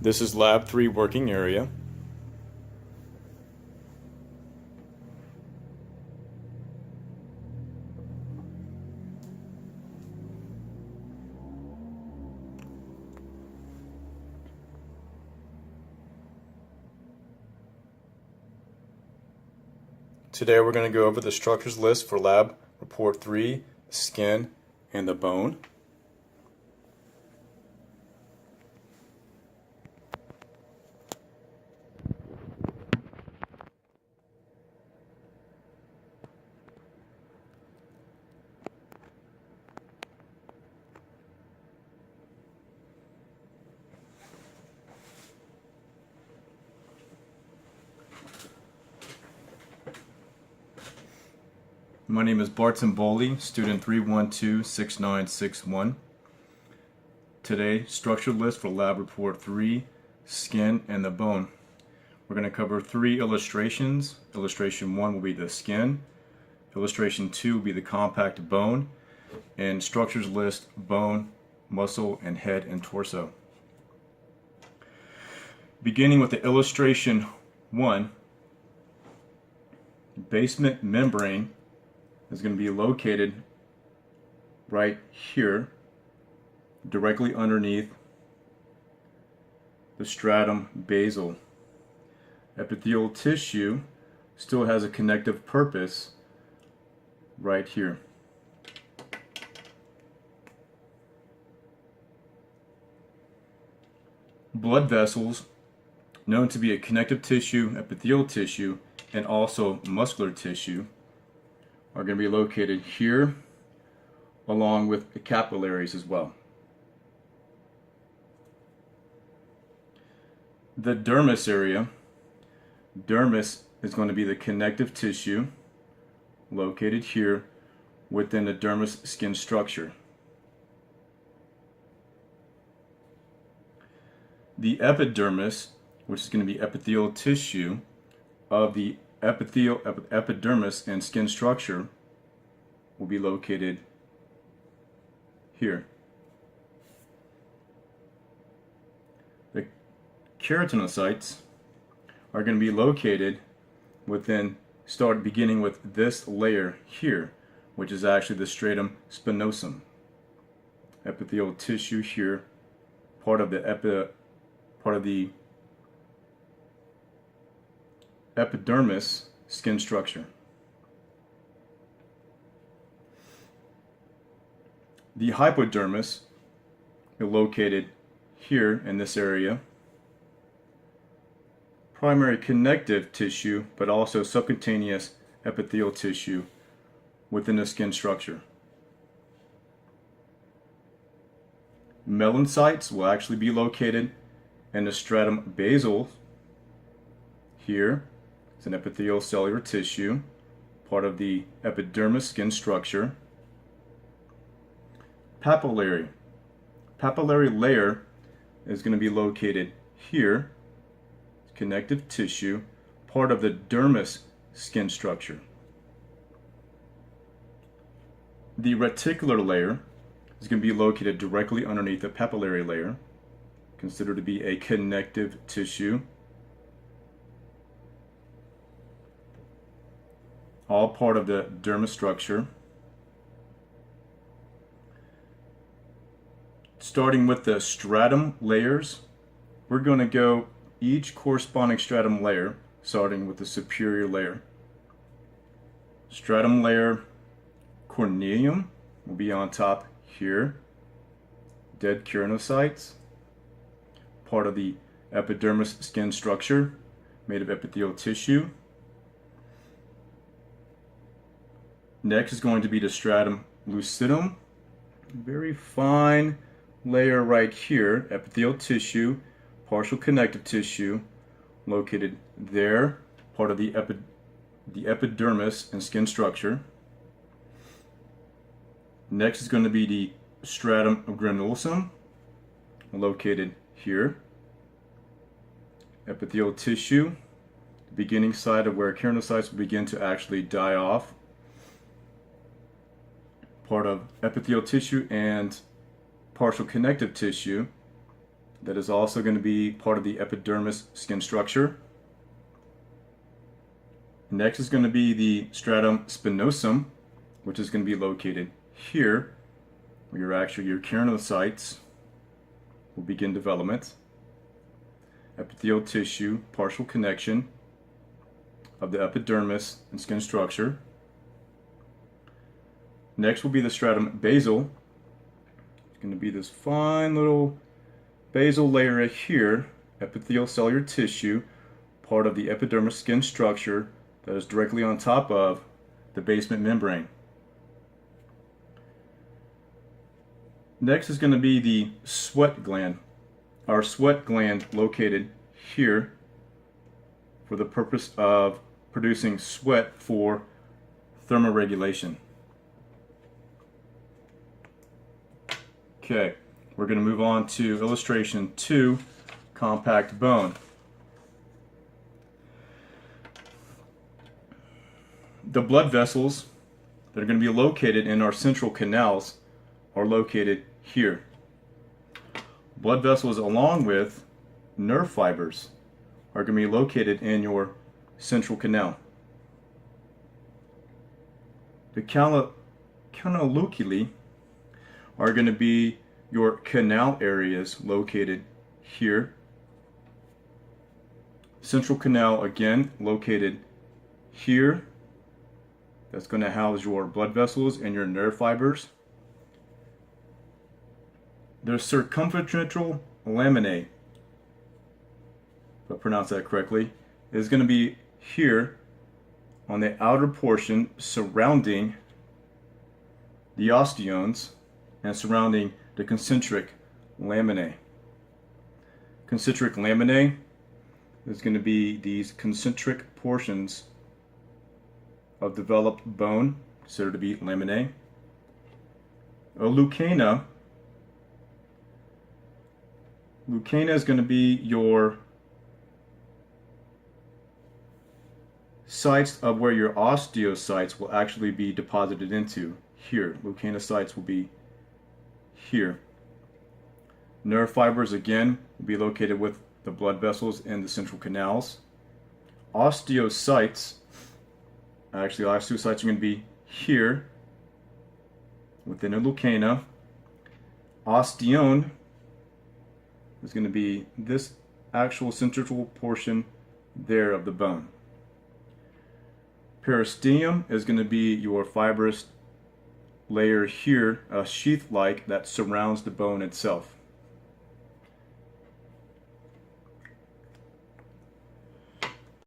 This is Lab 3 working area. Today we're going to go over the structures list for Lab Report 3, skin, and the bone. My name is Barton Bowley, student 3126961. Today, structure list for Lab Report 3, skin, and the bone. We're going to cover 3 illustrations. Illustration 1 will be the skin. Illustration 2 will be the compact bone. And structures list bone, muscle, and head and torso. Beginning with the illustration 1, basement membrane is going to be located right here, directly underneath the stratum basal. Epithelial tissue still has a connective purpose right here. Blood vessels, known to be a connective tissue, epithelial tissue, and also muscular tissue, are going to be located here, along with the capillaries as well. The dermis area, dermis is going to be the connective tissue located here within the dermis skin structure. The epidermis, which is going to be epithelial tissue of the epidermis and skin structure, will be located here. The keratinocytes are going to be located beginning with this layer here, which is actually the stratum spinosum. Epithelial tissue here, part of the epidermis skin structure. The hypodermis is located here in this area. Primary connective tissue, but also subcutaneous epithelial tissue within the skin structure. Melanocytes will actually be located in the stratum basal here. It's an epithelial cellular tissue, part of the epidermis skin structure. Papillary. Papillary layer is going to be located here. It's connective tissue, part of the dermis skin structure. The reticular layer is going to be located directly underneath the papillary layer, considered to be a connective tissue. All part of the dermis structure. Starting with the stratum layers, we're going to go each corresponding stratum layer, starting with the superior layer. Stratum layer corneum will be on top here. Dead keratinocytes, part of the epidermis skin structure, made of epithelial tissue. Next is going to be the stratum lucidum, very fine layer right here, epithelial tissue, partial connective tissue, located there, part of the epidermis and skin structure. Next is going to be the stratum granulosum, located here. Epithelial tissue, the beginning side of where keratinocytes will begin to actually die off. Part of epithelial tissue and partial connective tissue that is also going to be part of the epidermis skin structure. Next is going to be the stratum spinosum, which is going to be located here, where your keratinocytes will begin development. Epithelial tissue, partial connection of the epidermis and skin structure. Next will be the stratum basal. It's going to be this fine little basal layer right here, epithelial cellular tissue, part of the epidermis skin structure that is directly on top of the basement membrane. Next is going to be the sweat gland. Our sweat gland located here for the purpose of producing sweat for thermoregulation. Okay, we're going to move on to illustration 2, compact bone. The blood vessels that are going to be located in our central canals are located here. Blood vessels along with nerve fibers are going to be located in your central canal. The canaliculi are going to be your canal areas located here. Central canal again located here. That's going to house your blood vessels and your nerve fibers. The circumferential laminae, if I pronounce that correctly, is going to be here on the outer portion surrounding the osteones and surrounding the concentric laminae. Concentric laminae is going to be these concentric portions of developed bone, considered to be laminae. A leucana is going to be your sites of where your osteocytes will actually be deposited into. Here, leucanocytes will be here. Nerve fibers again will be located with the blood vessels in the central canals. Osteocytes are going to be here within a leucana. Osteone is going to be this actual central portion there of the bone. Peristeum is going to be your fibrous layer here, a sheath-like that surrounds the bone itself.